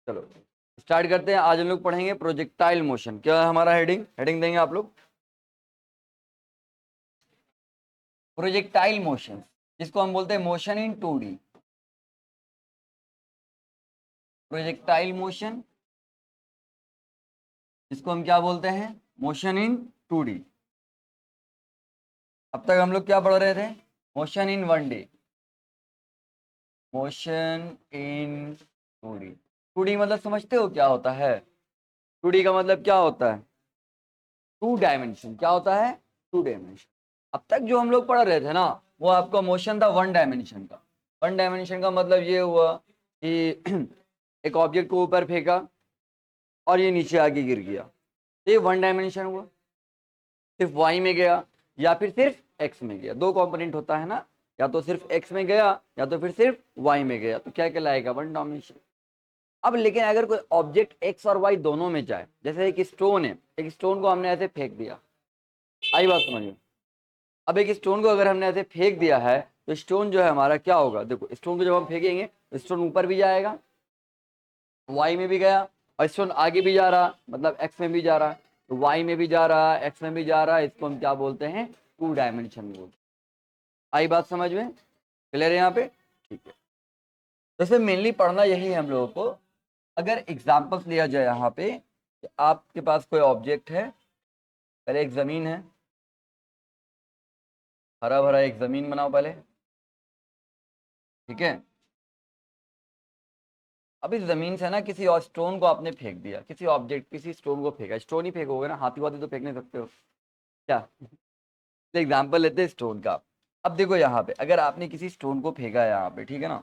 चलो स्टार्ट करते हैं। आज हम लोग पढ़ेंगे प्रोजेक्टाइल मोशन। क्या है हमारा हेडिंग देंगे आप लोग, प्रोजेक्टाइल मोशन, जिसको हम बोलते हैं motion in 2D। Projectile motion, जिसको हम क्या बोलते हैं, मोशन इन 2D। अब तक हम लोग क्या पढ़ रहे थे, motion in 1D, motion in 2D। 2D मतलब समझते हो क्या होता है? 2D का मतलब क्या होता है? 2 डायमेंशन। क्या होता है? 2 डायमेंशन। अब तक जो हम लोग पढ़ रहे थे ना, वो आपका मोशन था 1 डायमेंशन का। 1 डायमेंशन का मतलब ये हुआ कि एक ऑब्जेक्ट को ऊपर फेंका और ये नीचे आके गिर गया, ये 1 डायमेंशन हुआ। सिर्फ वाई में गया या फिर सिर्फ एक्स में गया, दो कंपोनेंट होता है ना, या तो सिर्फ एक्स में गया या तो फिर सिर्फ वाई में गया, तो क्या कहलाएगा? 1 डायमेंशन। अब लेकिन अगर कोई ऑब्जेक्ट एक्स और वाई दोनों में जाए, जैसे एक स्टोन है, एक स्टोन को हमने ऐसे फेंक दिया, आई बात समझ में? अब एक स्टोन को अगर हमने ऐसे फेंक दिया है, तो स्टोन जो है हमारा क्या होगा? देखो, स्टोन को जब हम फेंकेंगे तो स्टोन ऊपर भी जाएगा, वाई में भी गया, और स्टोन आगे भी जा रहा, मतलब एक्स में भी जा रहा, तो वाई में भी जा रहा, एक्स में भी जा रहा, इसको हम क्या बोलते हैं? 2 डायमेंशन बोलते हैं। आई बात समझ में? क्लियर है यहाँ पे? ठीक है। वैसे मेनली पढ़ना यही है हम लोगों को। अगर एग्जाम्पल्स लिया जाए यहाँ पे, कि आपके पास कोई ऑब्जेक्ट है, पहले एक जमीन है, हरा भरा एक जमीन बनाओ पहले, ठीक है। अब इस जमीन से ना किसी और स्टोन को आपने फेंक दिया, किसी ऑब्जेक्ट, किसी स्टोन को फेंका। स्टोन ही फेंकोगे ना, हाथी वाथी तो फेंक नहीं सकते हो क्या? एग्जाम्पल लेते हैं स्टोन का। अब देखो यहाँ पे, अगर आपने किसी स्टोन को फेंका है यहाँ पे, ठीक है ना,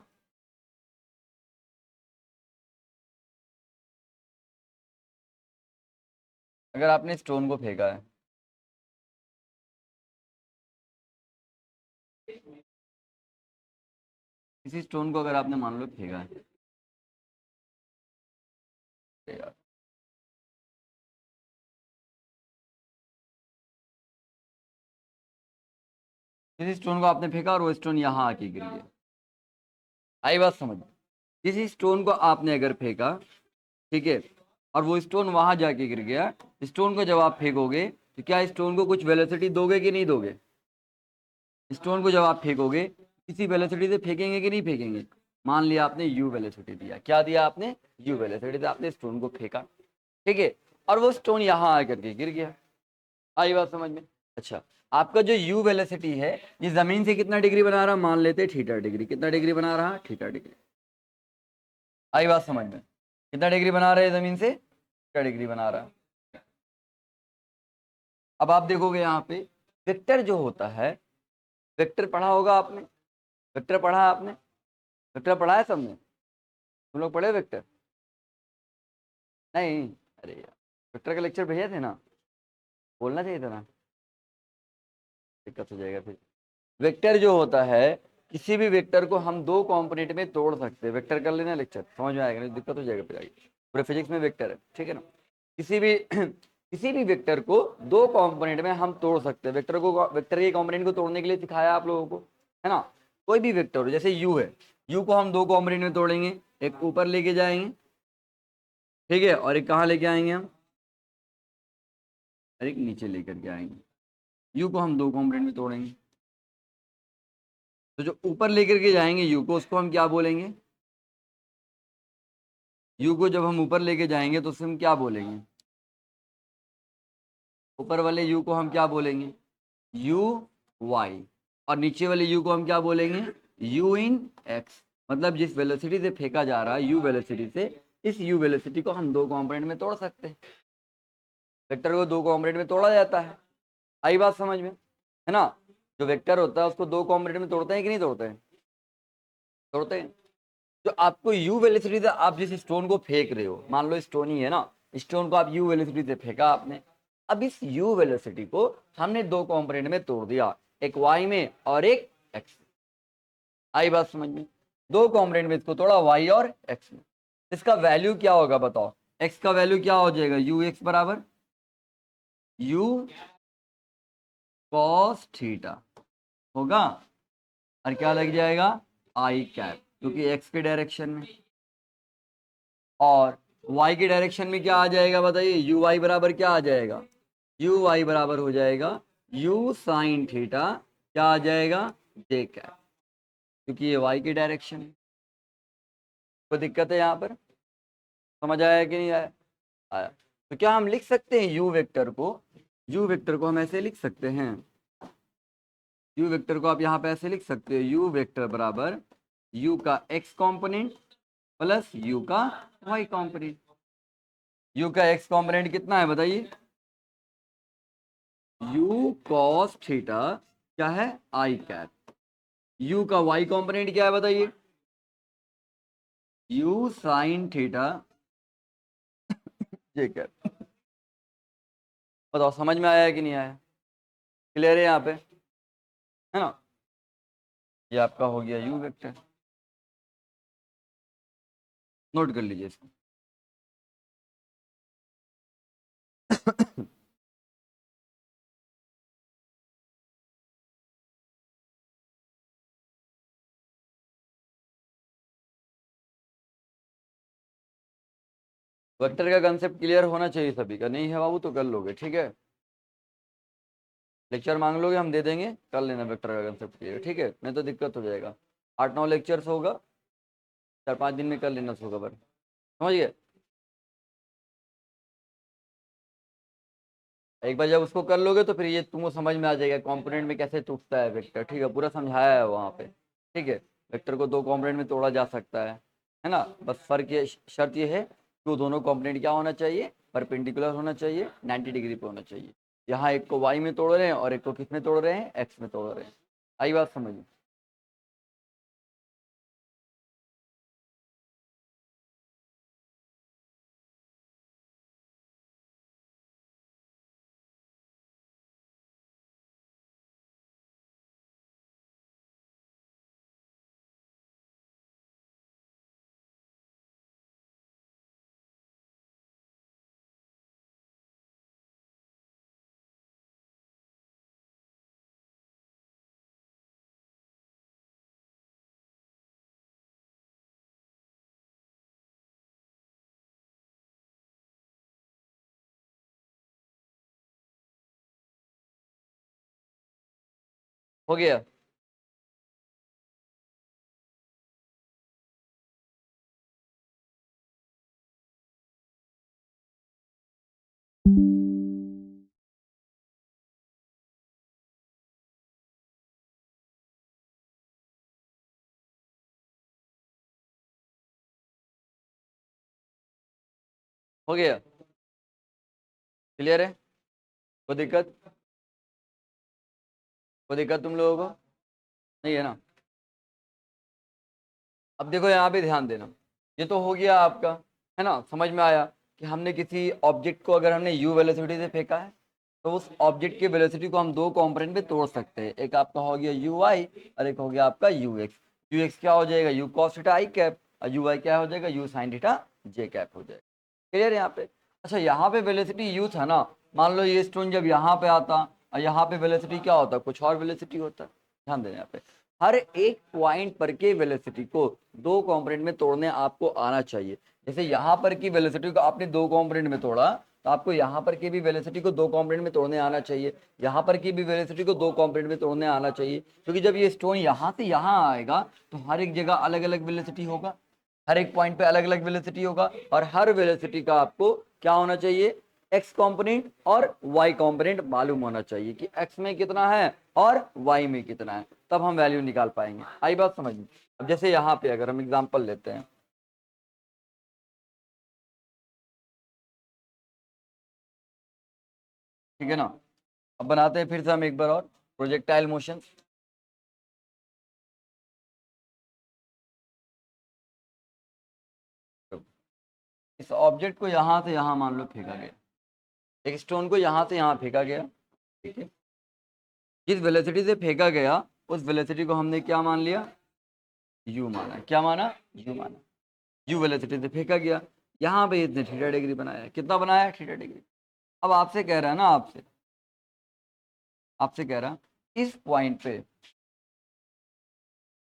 अगर आपने स्टोन को फेंका है, किसी स्टोन को अगर आपने मान लो फेंका है, यार, किसी स्टोन को आपने फेंका और वो स्टोन यहाँ आके गिर गया, आई बात समझ में? किसी स्टोन को आपने अगर फेंका, ठीक है, और वो स्टोन वहां जाके गिर गया, स्टोन को जब आप फेंकोगे तो क्या स्टोन को कुछ वेलोसिटी दोगे कि नहीं दोगे? स्टोन को जब आप फेंकोगे, किसी वेलोसिटी से फेंकेंगे कि नहीं फेंकेंगे? मान लिया आपने यू वेलोसिटी दिया, क्या दिया आपने? यू वेलोसिटी से आपने स्टोन को फेंका, ठीक है, और वो स्टोन यहाँ आकर के गिर गया। आई बात समझ में? अच्छा, आपका जो यू वेलोसिटी है, ये जमीन से कितना डिग्री बना रहा, मान लेते थीटा डिग्री। कितना डिग्री बना रहा? Theta degree. आई बात समझ में? कितना डिग्री बना रहा है जमीन से? थीटा डिग्री बना रहा है। अब आप देखोगे यहाँ पे, वेक्टर जो होता है, वेक्टर पढ़ा होगा आपने, वेक्टर पढ़ा है आपने, वेक्टर पढ़ा है सबने? तुम लोग पढ़े वेक्टर? नहीं? अरे यार, वेक्टर का लेक्चर भेजे थे ना, बोलना चाहिए था ना, दिक्कत हो जाएगा फिर। वेक्टर जो होता है, किसी भी वेक्टर को हम दो कंपोनेंट में तोड़ सकते हैं। वेक्टर कर लेना, लेक्चर समझ में आएगा, नहीं दिक्कत हो जाएगा फिर आगे। पूरे फिजिक्स में वेक्टर है, ठीक है ना। किसी भी किसी भी वेक्टर को दो कंपोनेंट में हम तोड़ सकते हैं। वेक्टर के कंपोनेंट को तोड़ने के लिए सिखाया आप लोगों को, है ना। कोई भी वेक्टर हो, जैसे यू है, यू को हम दो कंपोनेंट में तोड़ेंगे, एक ऊपर लेके जाएंगे, ठीक है, और एक कहाँ लेके आएंगे हम, और एक नीचे लेकर के आएंगे। यू को हम दो कंपोनेंट में तोड़ेंगे, तो जो ऊपर लेकर के जाएंगे यू को, उसको हम क्या बोलेंगे? यू को जब हम ऊपर लेके जाएंगे तो उससे हम क्या बोलेंगे? ऊपर वाले यू को हम क्या बोलेंगे? U y. और नीचे वाले यू को हम क्या बोलेंगे? U in x. मतलब जिस वेलोसिटी से फेंका जा रहा है, यू वेलोसिटी से, इस यू वेलोसिटी को हम दो कंपोनेंट में तोड़ सकते हैं। वेक्टर को दो कंपोनेंट में तोड़ा जाता है। आई बात समझ में? है ना। जो वेक्टर होता है उसको दो कंपोनेंट में तोड़ते हैं कि नहीं तोड़ते हैं? तोड़ते हैं। तो आपको यू वेलोसिटी से, आप जिस स्टोन को फेंक रहे हो, मान लो स्टोन ही है ना, स्टोन को आप यू वेलोसिटी से फेंका आपने। अब इस यू वेलोसिटी को हमने दो कंपोनेंट में तोड़ दिया, एक वाई में और एक एक्स में। आई बात समझ में? दो कंपोनेंट में इसको तोड़ा, वाई और एक्स में। इसका वैल्यू क्या होगा बताओ? एक्स का वैल्यू क्या हो जाएगा? यू एक्स बराबर यू कॉस थीटा होगा, और क्या लग जाएगा? आई कैप, क्योंकि एक्स के डायरेक्शन में। और y की डायरेक्शन में क्या आ जाएगा बताइए, यू वाई बराबर क्या आ जाएगा, यू वाई बराबर हो जाएगा यू साइन थीटा, क्या आ जाएगा, जे कैप, क्योंकि ये y की डायरेक्शन है। कोई दिक्कत है यहाँ पर, समझ आया कि नहीं आया, आया। तो क्या हम लिख सकते हैं यू वेक्टर को हम ऐसे लिख सकते हैं, यू वेक्टर को आप यहाँ पे ऐसे लिख सकते हो, यू वेक्टर बराबर यू का एक्स कंपोनेंट प्लस यू का वाई कंपोनेंट। यू का एक्स कंपोनेंट कितना है बताइए, यू कॉस थीटा क्या है, आई कैप। यू का वाई कंपोनेंट क्या है बताइए, you sine theta J cap. बताओ समझ में आया कि नहीं आया, क्लियर है यहाँ पे, है ना। ये आपका हो गया यू वेक्टर, नोट कर लीजिए इसको। वेक्टर का कंसेप्ट क्लियर होना चाहिए सभी का, नहीं है बाबू तो कर लोगे, ठीक है। लेक्चर मांग लोगे हम दे देंगे, कर लेना वेक्टर का कंसेप्ट क्लियर, ठीक है, नहीं तो दिक्कत हो जाएगा। 8-9 लेक्चर्स होगा, 4-5 दिन में कर लेना होगा, पर समझ गए। एक बार जब उसको कर लोगे तो फिर ये तुमको समझ में आ जाएगा कंपोनेंट में कैसे टूटता है वेक्टर, ठीक है, पूरा समझाया है वहाँ पे, ठीक है। वेक्टर को दो कंपोनेंट में तोड़ा जा सकता है ना। बस फर्क ये, शर्त ये है कि वो दोनों कंपोनेंट क्या होना चाहिए, परपेंडिकुलर होना चाहिए, 90 डिग्री पे होना चाहिए। यहाँ एक को वाई में तोड़ रहे हैं और एक को किस में तोड़ रहे हैं, एक्स में तोड़ रहे हैं। आई बात समझ में। हो गया, हो गया, क्लियर है। कोई दिक्कत, कोई दिक्कत तुम लोगों को नहीं है ना। अब देखो यहाँ पे ध्यान देना, ये तो हो गया आपका, है ना, समझ में आया कि हमने किसी ऑब्जेक्ट को अगर हमने यू वेलोसिटी से फेंका है तो उस ऑब्जेक्ट की वेलोसिटी को हम दो कंपोनेंट में तोड़ सकते हैं। एक आपका हो गया यू वाई और एक हो गया आपका यू एक्स। यू एक्स क्या हो जाएगा, you cos theta I cap, और यू वाई क्या हो जाएगा, you sine theta J cap हो जाएगा। क्लियर है यहाँ पे। अच्छा यहाँ पे वेलोसिटी यू था ना, मान लो ये स्टोन जब यहाँ पे आता और यहाँ पे वेलोसिटी क्या होता, कुछ और वेलोसिटी होता। ध्यान देना यहाँ पे, हर एक पॉइंट पर के वेलोसिटी को दो कंपोनेंट में तोड़ने आपको आना चाहिए। जैसे यहाँ पर की वेलोसिटी को आपने दो कंपोनेंट में तोड़ा, तो आपको यहाँ पर की भी वेलोसिटी को दो कंपोनेंट में तोड़ने आना चाहिए, यहाँ पर की भी वेलोसिटी को दो कंपोनेंट में तोड़ने आना चाहिए। क्योंकि जब ये स्टोन यहाँ से यहाँ आएगा तो हर एक जगह अलग अलग वेलोसिटी होगा, हर एक पॉइंट पे अलग अलग वेलोसिटी होगा, और हर वेलोसिटी का आपको क्या होना चाहिए, एक्स कंपोनेंट और वाई कंपोनेंट मालूम होना चाहिए कि एक्स में कितना है और वाई में कितना है, तब हम वैल्यू निकाल पाएंगे। आई बात समझ में। अब जैसे यहाँ पे अगर हम एग्जांपल लेते हैं, ठीक है ना। अब बनाते हैं फिर से हम एक बार और प्रोजेक्टाइल मोशन। इस ऑब्जेक्ट को यहाँ से यहाँ मान लो फेंका गया, एक स्टोन को यहाँ से यहाँ फेंका गया, ठीक है। जिस वेलोसिटी से फेंका गया उस वेलोसिटी को हमने क्या मान लिया, यू माना। क्या माना, यू माना। यू वेलोसिटी से फेंका गया, यहाँ पे इसने थीटा डिग्री बनाया, कितना बनाया, थीटा डिग्री। अब आपसे कह रहा है ना, आपसे आपसे कह रहा इस पॉइंट पे,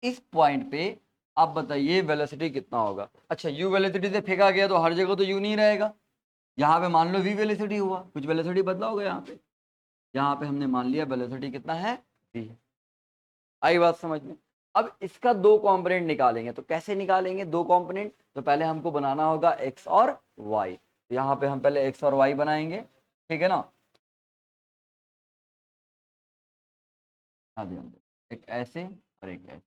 इस पॉइंट पे आप बताइए वेलोसिटी कितना होगा। अच्छा u वेलोसिटी से फेंका गया तो हर जगह तो u नहीं रहेगा, यहाँ पे मान लो v वेलोसिटी हुआ, कुछ वेलोसिटी बदला होगा यहाँ पे हमने मान लिया वेलोसिटी कितना है v। आई बात समझ में। अब इसका दो कंपोनेंट निकालेंगे, तो कैसे निकालेंगे दो कंपोनेंट, तो पहले हमको बनाना होगा x और y। तो यहाँ पे हम पहले x और y बनाएंगे, ठीक है ना। हाँ जी, एक ऐसे और एक ऐसे,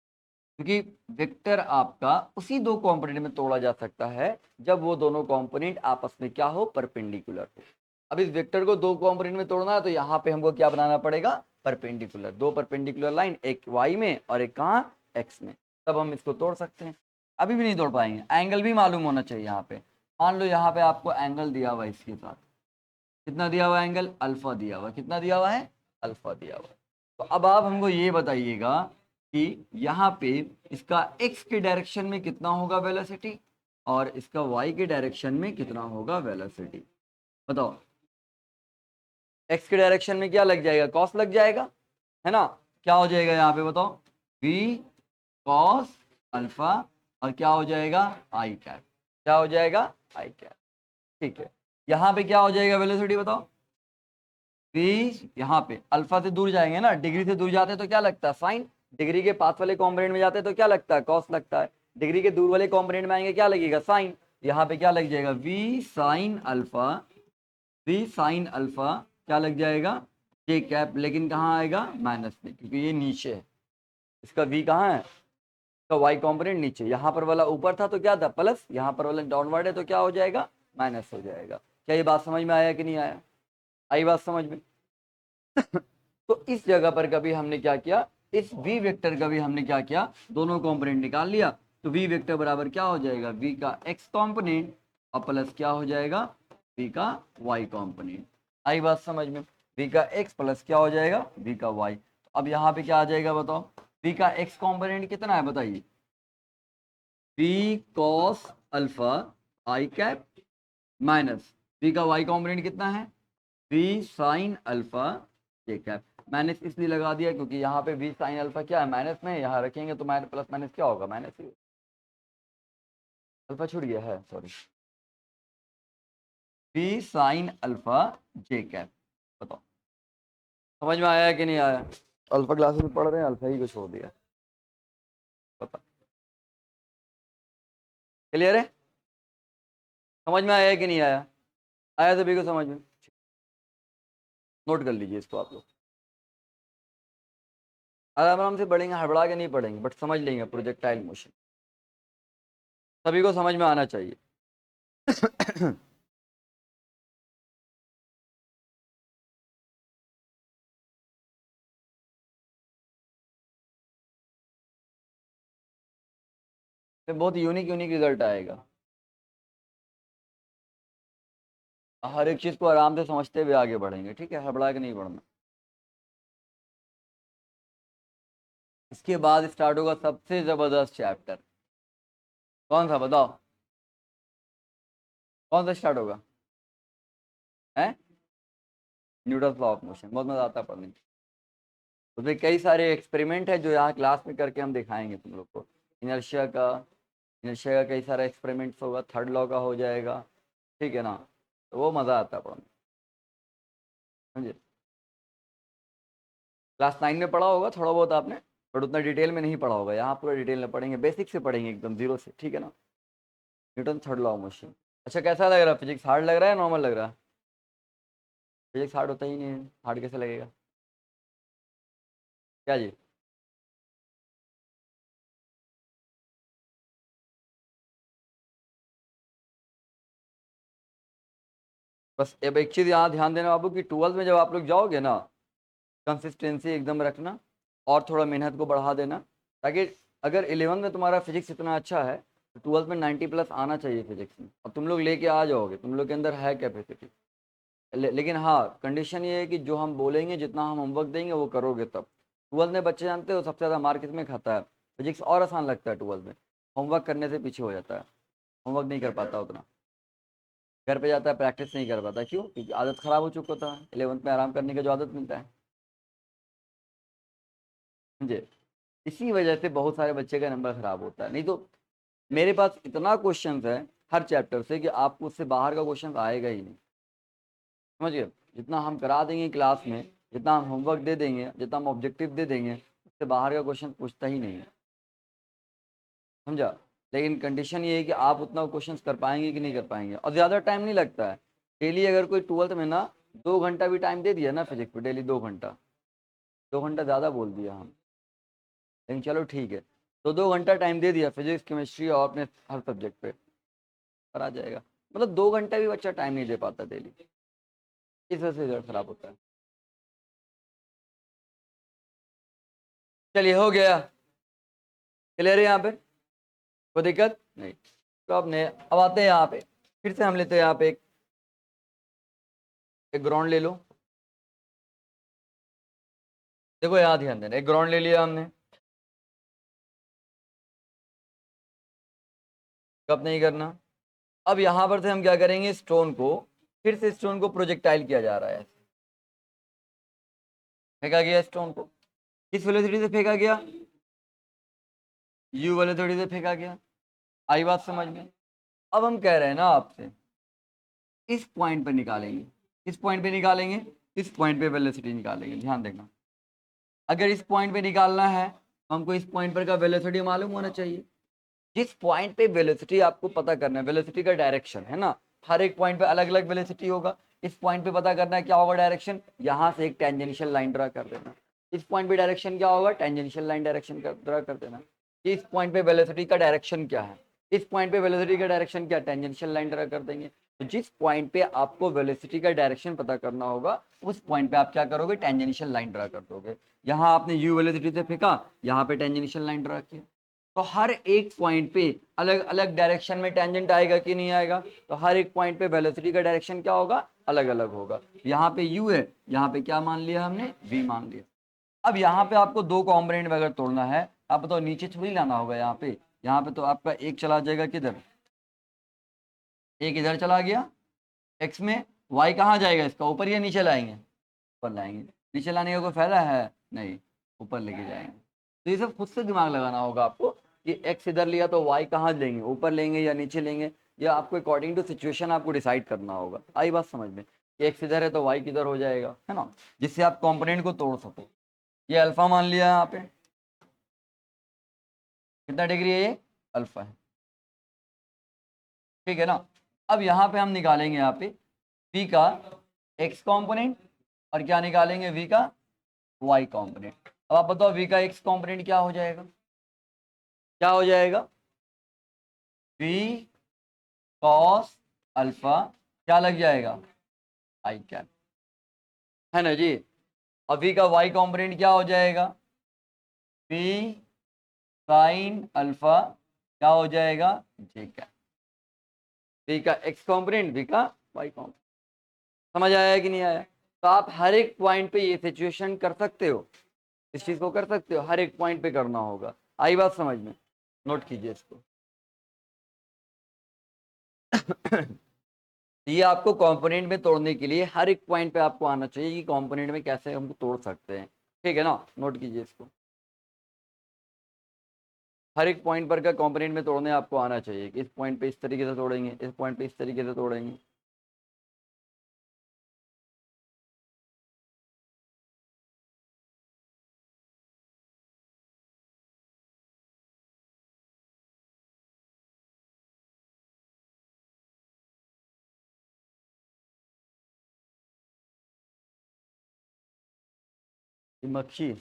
क्योंकि वेक्टर आपका उसी दो कंपोनेंट में तोड़ा जा सकता है जब वो दोनों कंपोनेंट आपस में क्या हो, परपेंडिकुलर हो। अब इस वेक्टर को दो कंपोनेंट में तोड़ना है तो यहाँ पे हमको क्या बनाना पड़ेगा, परपेंडिकुलर, दो परपेंडिकुलर लाइन, एक y में और एक कहाँ, x में, तब हम इसको तोड़ सकते हैं। अभी भी नहीं तोड़ पाएंगे, एंगल भी मालूम होना चाहिए यहाँ पे। मान लो यहाँ पे आपको एंगल दिया हुआ है, इसके साथ कितना दिया हुआ है एंगल, अल्फा दिया हुआ है, कितना दिया हुआ है, अल्फा दिया हुआ है। तो अब आप हमको ये बताइएगा कि यहाँ पे इसका x के डायरेक्शन में कितना होगा वेलोसिटी और इसका y के डायरेक्शन में कितना होगा वेलोसिटी, बताओ। x के डायरेक्शन में क्या लग जाएगा, कॉस लग जाएगा, है ना। क्या हो जाएगा यहाँ पे बताओ, v कॉस अल्फा, और क्या हो जाएगा, आई कैप, क्या हो जाएगा, आई कैप, ठीक है। यहाँ पे क्या हो जाएगा वेलोसिटी बताओ, v, यहाँ पे अल्फा से दूर जाएंगे ना, डिग्री से दूर जाते हैं तो क्या लगता है साइन, डिग्री के पास वाले कॉम्पोनेंट में जाते हैं तो क्या लगता है, कॉस लगता है, डिग्री के दूर वाले कॉम्पोनेंट में आएंगे क्या लगेगा, साइन। यहाँ पे क्या लग जाएगा, v sine alpha, v sine alpha क्या लग जाएगा, जे कैप, लेकिन कहाँ आएगा, माइनस में, क्योंकि ये नीचे है, इसका v कहाँ है, इसका y कॉम्पोनेंट नीचे, यहाँ पर वाला ऊपर था तो क्या था प्लस, यहाँ पर वाला डाउनवर्ड है तो क्या हो जाएगा, माइनस हो जाएगा। क्या ये बात समझ में आया कि नहीं आया, आई बात समझ में। तो इस जगह पर कभी हमने क्या किया, इस v वेक्टर का भी हमने क्या किया, दोनों कंपोनेंट निकाल लिया। तो v वेक्टर बराबर क्या हो जाएगा, v का x कंपोनेंट और प्लस क्या हो जाएगा, v का y कंपोनेंट। आई बात समझ में, v का x प्लस क्या हो जाएगा, v का y। तो अब यहाँ पे क्या आ जाएगा बताओ, v का x कंपोनेंट कितना है बताइए, v cos अल्फा आई कैप माइनस v का y कंपोनेंट कितना है, v साइन अल्फा जे कैप। माइनस इसलिए लगा दिया क्योंकि यहाँ पे v साइन अल्फा क्या है, माइनस में, यहाँ रखेंगे तो माइनस प्लस माइनस क्या होगा, माइनस ही, अल्फा छूट गया है, सॉरी, v साइन अल्फा जे कैप। बताओ समझ में आया है कि नहीं आया, अल्फा क्लासेस में पढ़ रहे हैं, अल्फा ही को छोड़ दिया, पता, क्लियर है, समझ में आया है कि नहीं आया, आया सभी को समझ में, नोट कर लीजिए इसको आप लोग, आराम आराम से पढ़ेंगे, हड़बड़ा के नहीं पढ़ेंगे, बट समझ लेंगे प्रोजेक्टाइल मोशन, सभी को समझ में आना चाहिए। फिर बहुत यूनिक यूनिक रिजल्ट आएगा, हर एक चीज को आराम से समझते हुए आगे बढ़ेंगे, ठीक है, हड़बड़ा के नहीं बढ़ना। इसके बाद स्टार्ट होगा सबसे जबरदस्त चैप्टर, कौन सा बताओ, कौन सा स्टार्ट होगा, है न्यूटन लॉ ऑफ मोशन, बहुत मजा आता है पढ़ने में। उसमें कई सारे एक्सपेरिमेंट है जो यहाँ क्लास में करके हम दिखाएंगे तुम लोग को, इनर्शिया का कई सारा एक्सपेरिमेंट्स होगा, थर्ड लॉ का हो जाएगा, ठीक है ना, तो वो मजा आता है पढ़ने, समझे। क्लास 9 में पढ़ा होगा थोड़ा बहुत आपने, बट उतना डिटेल में नहीं पढ़ा होगा, यहाँ पूरा डिटेल में पढ़ेंगे, बेसिक से पढ़ेंगे एकदम जीरो से, ठीक है ना। Newton third law of motion. अच्छा कैसा लग रहा है, फिजिक्स हार्ड लग रहा है, नॉर्मल लग रहा है, फिजिक्स हार्ड होता ही नहीं है, हार्ड कैसे लगेगा, क्या जी। बस अब एक चीज़ यहाँ ध्यान देना बाबू कि 12th में जब आप लोग जाओगे ना, कंसिस्टेंसी एकदम रखना और थोड़ा मेहनत को बढ़ा देना, ताकि अगर 11th में तुम्हारा फिजिक्स इतना अच्छा है तो 12th में 90 प्लस आना चाहिए फिजिक्स में, और तुम लोग लेके आ जाओगे, तुम लोग के अंदर है कैपेसिटी। लेकिन हाँ कंडीशन ये है कि जो हम बोलेंगे, जितना हम होमवर्क देंगे वो करोगे तब। 12th में बच्चे जानते हो सबसे ज़्यादा मार्क किसमें खाता है, फिजिक्स और आसान लगता है 12th में, होमवर्क करने से पीछे हो जाता है, होमवर्क नहीं कर पाता उतना, घर पे जाता है प्रैक्टिस नहीं कर पाता, क्यों, क्योंकि आदत ख़राब हो चुका होता है, 11th में आराम करने का जो आदत मिलता है, समझे। इसी वजह से बहुत सारे बच्चे का नंबर खराब होता है। नहीं तो मेरे पास इतना क्वेश्चन है हर चैप्टर से कि आपको उससे बाहर का क्वेश्चन आएगा ही नहीं, समझ गए। जितना हम करा देंगे क्लास में, जितना हम होमवर्क दे देंगे, जितना हम ऑब्जेक्टिव दे देंगे, उससे बाहर का क्वेश्चन पूछता ही नहीं है, समझा। लेकिन कंडीशन ये है कि आप उतना क्वेश्चन कर पाएंगे कि नहीं कर पाएंगे, और ज़्यादा टाइम नहीं लगता है। डेली अगर कोई 12th में ना 2 घंटा भी टाइम दे दिया ना फिजिक्स पे, डेली 2 घंटा, 2 घंटा ज़्यादा बोल दिया हम, लेकिन चलो ठीक है, तो 2 घंटा टाइम दे दिया फिजिक्स केमिस्ट्री और अपने हर सब्जेक्ट पे, पर आ जाएगा। मतलब 2 घंटा भी बच्चा टाइम नहीं दे पाता डेली, इस वजह से रिजल्ट खराब होता है। चलिए हो गया, क्लियर है यहाँ पे, कोई दिक्कत नहीं। तो अब आते हैं यहाँ पे, फिर से हम लेते हैं यहाँ पे एक ग्राउंड ले लो। देखो यहाँ ध्यान देना, एक ग्राउंड ले लिया हमने, कब नहीं करना। अब यहाँ पर से हम क्या करेंगे, स्टोन को, फिर से स्टोन को प्रोजेक्टाइल किया जा रहा है, फेंका गया स्टोन को, किस वेलोसिटी से फेंका गया, यू वेलोसिटी से फेंका गया। आई बात समझ में। अब हम कह रहे हैं ना आपसे, इस पॉइंट पे निकालेंगे, इस पॉइंट पे निकालेंगे, इस पॉइंट पे वेलोसिटी निकालेंगे। ध्यान देना, अगर इस पॉइंट पे निकालना है तो हमको इस पॉइंट पर का वेलोसिटी मालूम होना चाहिए। जिस पॉइंट पे वेलोसिटी आपको पता करना है, वेलोसिटी का डायरेक्शन है ना, हर एक पॉइंट पे अलग अलग वेलोसिटी होगा। इस पॉइंट पे पता करना है क्या होगा डायरेक्शन, यहाँ से एक टेंजेंशियल लाइन ड्रा कर देना। इस पॉइंट पे डायरेक्शन क्या होगा, टेंजेंशियल लाइन डायरेक्शन ड्रा कर देना। कि इस पॉइंट पे वेलोसिटी का डायरेक्शन क्या है, इस पॉइंट पे वेलोसिटी का डायरेक्शन क्या, टेंजेंशियल लाइन ड्रा कर देंगे। तो जिस पॉइंट पे आपको वेलोसिटी का डायरेक्शन पता करना होगा, उस पॉइंट पे आप क्या करोगे, टेंजेंशियल लाइन ड्रा कर दोगे। यहाँ आपने यू वेलोसिटी से फेंका, यहाँ पे टेंजेंशियल लाइन ड्रा किया, तो हर एक पॉइंट पे अलग अलग डायरेक्शन में टेंजेंट आएगा कि नहीं आएगा, तो हर एक पॉइंट पे वेलोसिटी का डायरेक्शन क्या होगा, अलग अलग होगा। यहाँ पे u है, यहाँ पे क्या मान लिया हमने, v मान लिया। अब यहाँ पे आपको दो कॉम्पोनेंट में अगर तोड़ना है, आप बताओ नीचे थोड़ी लाना होगा, यहाँ पे तो आपका एक चला जाएगा किधर, एक इधर चला गया x में, y कहाँ जाएगा इसका, ऊपर या नीचे लाएंगे, ऊपर लाएंगे। नीचे लाने का कोई फायदा है नहीं, ऊपर लेके जाएंगे। तो ये सब खुद से दिमाग लगाना होगा आपको कि x इधर लिया तो y कहाँ लेंगे, ऊपर लेंगे या नीचे लेंगे, या आपको अकॉर्डिंग टू सिचुएशन आपको डिसाइड करना होगा। आई बात समझ में, कि x इधर है तो y किधर हो जाएगा, है ना, जिससे आप कंपोनेंट को तोड़ सको। ये अल्फा मान लिया यहाँ पे, कितना डिग्री है ये, अल्फा है, ठीक है ना। अब यहाँ पे हम निकालेंगे यहाँ पे v का x कॉम्पोनेंट, और क्या निकालेंगे, v का y कॉम्पोनेंट। अब आप बताओ v का x कॉम्पोनेंट क्या हो जाएगा, क्या हो जाएगा, v कॉस अल्फा, क्या लग जाएगा, आई कैप, है ना जी। अब v का y कॉम्पोनेंट क्या हो जाएगा, v साइन अल्फा, क्या हो जाएगा, जे कैप। v का x कॉम्पोनेंट, v का y कॉम्पोनेंट, समझ आया कि नहीं आया। तो आप हर एक पॉइंट पे ये सिचुएशन कर सकते हो, इस चीज को कर सकते हो, हर एक पॉइंट पे करना होगा। आई बात समझ में, नोट कीजिए इसको। ये आपको कंपोनेंट में तोड़ने के लिए हर एक पॉइंट पे आपको आना चाहिए कि कंपोनेंट में कैसे हम तोड़ सकते हैं, ठीक है ना, नोट कीजिए इसको। हर एक पॉइंट पर का कंपोनेंट में तोड़ने आपको आना चाहिए कि इस पॉइंट पे इस तरीके से तोड़ेंगे, इस पॉइंट पे इस तरीके से तोड़ेंगे। ये मक्खी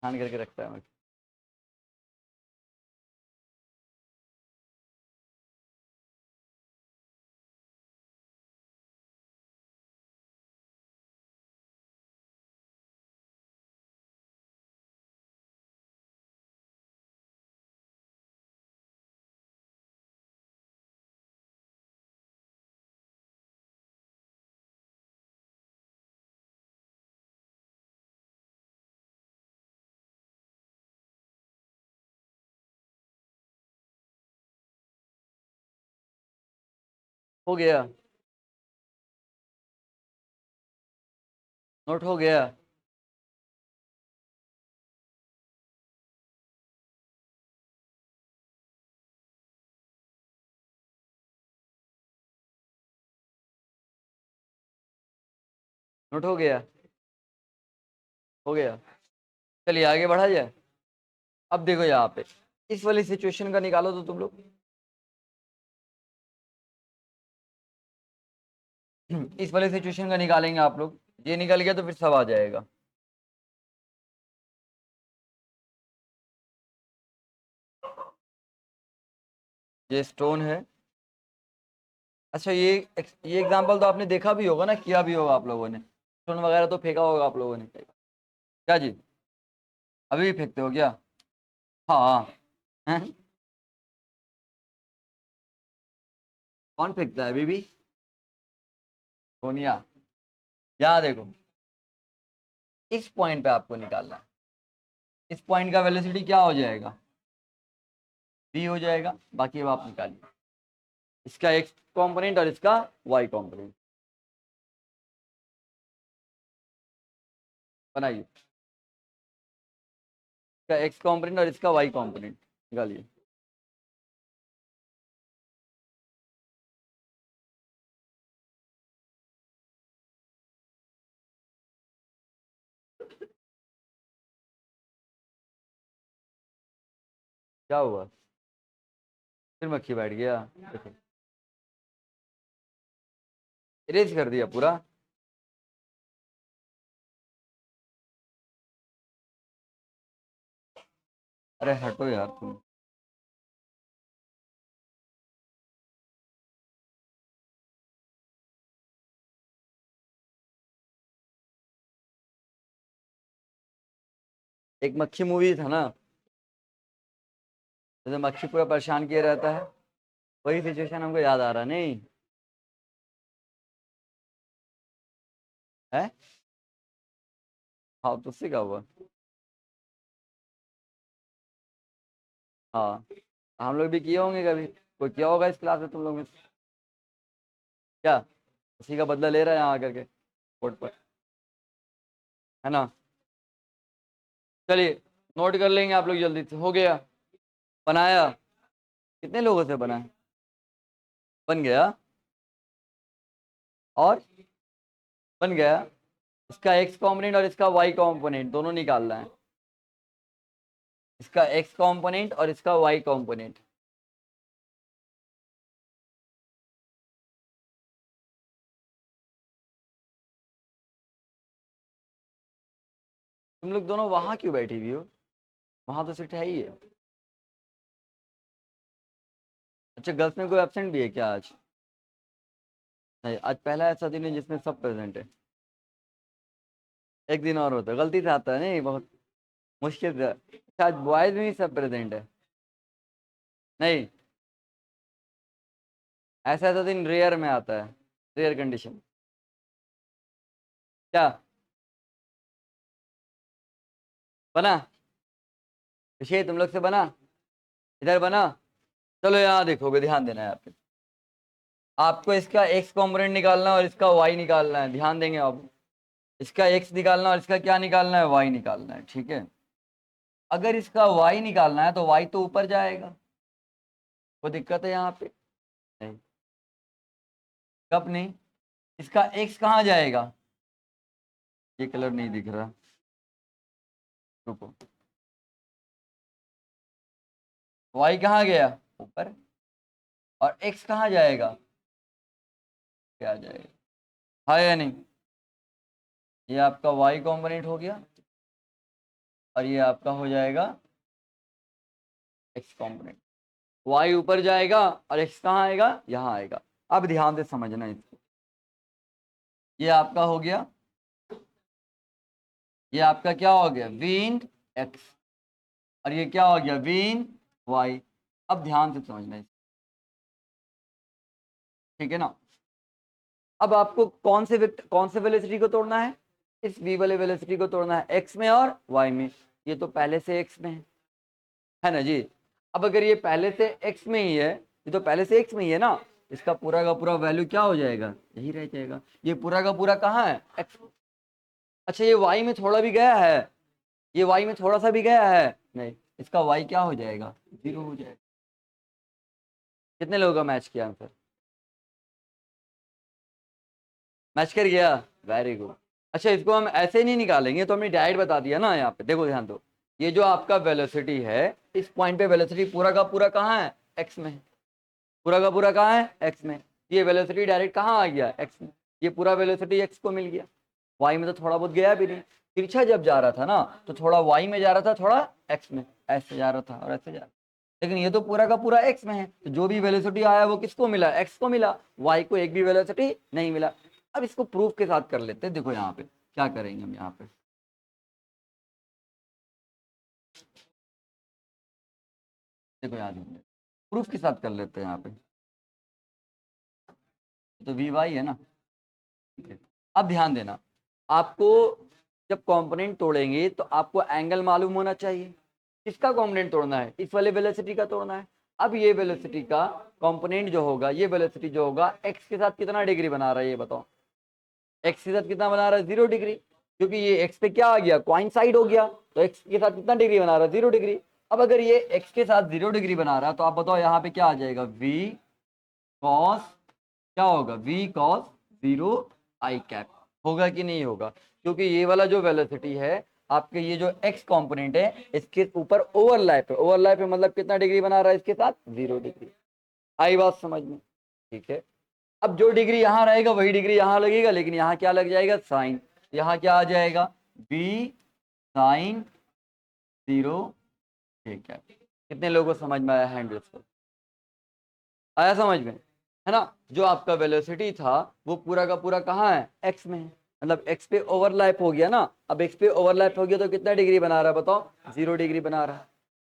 छान करके रखता है मक्खी। हो गया, नोट हो गया? नोट हो गया? हो गया? चलिए आगे बढ़ा जाए। अब देखो यहाँ पे इस वाली सिचुएशन का निकालो तो तुम लोग। इस वाले सिचुएशन का निकालेंगे आप लोग। ये निकल गया तो फिर सब आ जाएगा। ये स्टोन है। अच्छा ये एग्जांपल तो आपने देखा भी होगा ना, किया भी होगा आप लोगों ने। स्टोन वगैरह तो फेंका होगा आप लोगों ने, क्या जी? अभी भी फेंकते हो क्या? हाँ। हैं? कौन फेंकता है अभी भी? सोनिया। यहाँ देखो, इस पॉइंट पे आपको निकालना है। इस पॉइंट का वेलोसिटी क्या हो जाएगा? v हो जाएगा। बाकी अब आप निकालिए इसका x कंपोनेंट और इसका y कंपोनेंट। बनाइए इसका x कंपोनेंट और इसका y कंपोनेंट निकालिए। क्या हुआ? फिर मक्खी बैठ गया? देखो, इरेज कर दिया पूरा। अरे हटो यार तुम। एक मक्खी मूवी था ना, जैसे मक्खी पूरा परेशान किया रहता है, वही सिचुएशन हमको याद आ रहा नहीं है? हाँ तो उससे क्या हुआ? हाँ, हम लोग भी किए होंगे कभी। कोई किया होगा इस क्लास में तुम लोग में से? क्या उसी का बदला ले रहा है यहाँ आकर के बोर्ड पर, है ना? चलिए नोट कर लेंगे आप लोग जल्दी से। हो गया? बनाया? कितने लोगों से बना है? बन गया? और बन गया? इसका एक्स कॉम्पोनेंट और इसका वाई कॉम्पोनेंट दोनों निकालना है। इसका एक्स कॉम्पोनेंट और इसका वाई कॉम्पोनेंट। तुम लोग दोनों वहां क्यों बैठी हुई हो? वहां तो सीट है ही है। अच्छा, गर्ल्स में कोई एब्सेंट भी है क्या आज? नहीं, आज पहला ऐसा दिन है जिसमें सब प्रेजेंट है। एक दिन और होता है, गलती से आता है नहीं, बहुत मुश्किल से। अच्छा, आज बॉयज में भी सब प्रेजेंट है? नहीं, ऐसा ऐसा दिन रेयर में आता है, रेयर कंडीशन। क्या बना? विषय तुम लोग से बना? इधर बना? चलो यहाँ देखोगे, ध्यान देना है यहाँ पे। आपको इसका एक्स कॉम्पोनेंट निकालना है और इसका वाई निकालना है, ध्यान देंगे आप। इसका एक्स निकालना और इसका क्या निकालना है? वाई निकालना है, ठीक है? अगर इसका वाई निकालना है तो वाई तो ऊपर जाएगा, कोई दिक्कत है यहाँ पे? नहीं। कब नहीं? इसका एक्स कहाँ जाएगा? ये कलर नहीं दिख रहा, रुको। वाई कहाँ गया? ऊपर। और एक्स कहाँ जाएगा? क्या जाएगा? हाँ या नहीं? ये आपका वाई कॉम्पोनेंट हो गया और ये आपका हो जाएगा एक्स कॉम्पोनेंट। वाई ऊपर जाएगा और एक्स कहाँ आएगा? यहाँ आएगा। अब ध्यान से समझना इसको। ये आपका हो गया, ये आपका क्या हो गया? V in x. और ये क्या हो गया? V in y. अब ध्यान से समझना इसको, ठीक है ना? अब आपको कौन से वेलोसिटी को तोड़ना है? इस v वाले वेलोसिटी को तोड़ना है, एक्स में और y में। ये तो पहले से x में है ना जी? अब अगर ये पहले से x में ही है, ये तो पहले से x में ही है ना, इसका पूरा का पूरा वैल्यू क्या हो जाएगा? यही रह जाएगा। ये पूरा का पूरा कहाँ है? x। अच्छा ये y में थोड़ा भी गया है, ये y में थोड़ा सा भी गया है नहीं, इसका y क्या हो जाएगा, 0 हो जाएगा। कितने लोगों का मैच किया आंसर, मैच कर गया, वेरी गुड। अच्छा इसको हम ऐसे नहीं निकालेंगे, तो हमने डायरेक्ट बता दिया ना। यहाँ पे देखो ध्यान दो, ये जो आपका वेलोसिटी है, इस पॉइंट पे वेलोसिटी पूरा का पूरा कहाँ है, x में, पूरा का पूरा कहाँ है, x में। ये वेलोसिटी डायरेक्ट कहाँ आ गया, x में, ये पूरा वेलोसिटी x को मिल गया। y में तो थोड़ा बहुत गया भी नहीं, तिरछा जब जा रहा था ना तो थोड़ा y में जा रहा था, थोड़ा x में, ऐसे जा रहा था और ऐसे जा रहा था। लेकिन ये तो पूरा का पूरा x में है, तो जो भी वेलोसिटी आया वो किसको मिला, x को मिला, y को एक भी वेलोसिटी नहीं मिला। अब इसको प्रूफ के साथ कर लेते हैं। देखो यहाँ पे क्या करेंगे हम, यहाँ पे देखो याद प्रूफ के साथ कर लेते हैं यहाँ पे। तो वी वाई है ना, ठीक है। अब ध्यान देना, आपको जब कंपोनेंट तोड़ेंगे तो आपको एंगल मालूम होना चाहिए। किसका कंपोनेंट तोड़ना है, इस वाले वेलोसिटी का तोड़ना है। अब ये वेलोसिटी का कंपोनेंट जो होगा, ये वेलोसिटी जो होगा एक्स के साथ कितना डिग्री बना रहा है, ये बताओ। एक्स के साथ कितना बना रहा है, 0 डिग्री, क्योंकि ये एक्स पे क्या आ गया, कोइंसाइड हो गया, तो एक्स के साथ कितना डिग्री बना रहा है, 0 डिग्री। अब अगर ये एक्स के साथ 0 डिग्री बना रहा है, तो आप बताओ यहाँ पे क्या आ जाएगा, वी कॉस, क्या होगा, वी कॉस 0 आई कैप, होगा कि नहीं होगा। क्योंकि ये वाला जो वेलोसिटी है आपके, ये जो एक्स कंपोनेंट है इसके ऊपर ओवरलैप है, ओवरलैप है मतलब कितना डिग्री बना रहा है इसके साथ, 0 डिग्री। आई बात समझ में, ठीक है। अब जो डिग्री यहाँ रहेगा वही डिग्री यहाँ लगेगा, लेकिन यहाँ क्या लग जाएगा, साइन। यहाँ क्या आ जाएगा, बी साइन 0, ठीक है। कितने लोगों को समझ में आया, हैंड रेस करो। आया समझ में, है ना। जो आपका वेलोसिटी था वो पूरा का पूरा कहाँ है, एक्स में है, मतलब एक्स पे ओवरलैप हो गया ना। अब एक्स पे ओवरलैप हो गया तो कितना डिग्री बना रहा है बताओ, 0 डिग्री बना रहा है।